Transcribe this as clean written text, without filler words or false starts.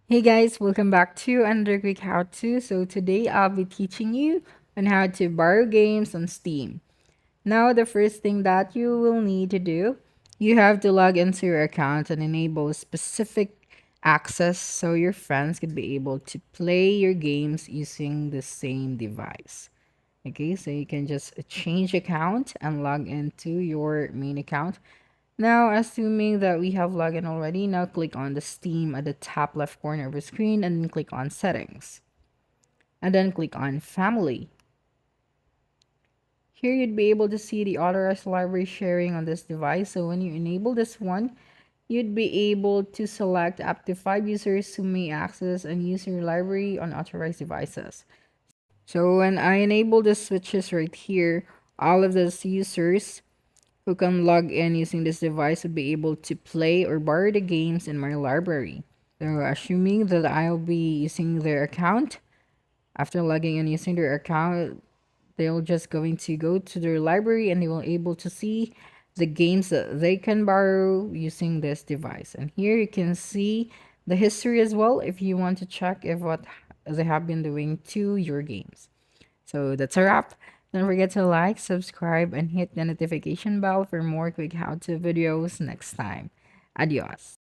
Hey guys, welcome back to another quick how to. So today I'll be teaching you on how to borrow games on Steam. Now the first thing that you will need to do, you have to log into your account and enable specific access so your friends can be able to play your games using the same device. Okay, so you can just change account and log into your main account. Now, assuming that we have login already, now click on the Steam at the top left corner of the screen and then click on Settings. And then click on Family. Here you'd be able to see the authorized library sharing on this device. So when you enable this one, you'd be able to select up to 5 users who may access and use your library on authorized devices. So when I enable the switches right here, all of those users who can log in using this device will be able to play or borrow the games in my library. So assuming that I'll be using their account, after logging in using their account, they'll just going to go to their library and they will able to see the games that they can borrow using this device. And here you can see the history as well if you want to check if what they have been doing to your games. So that's a wrap. Don't forget to like, subscribe, and hit the notification bell for more quick how to videos next time. Adios.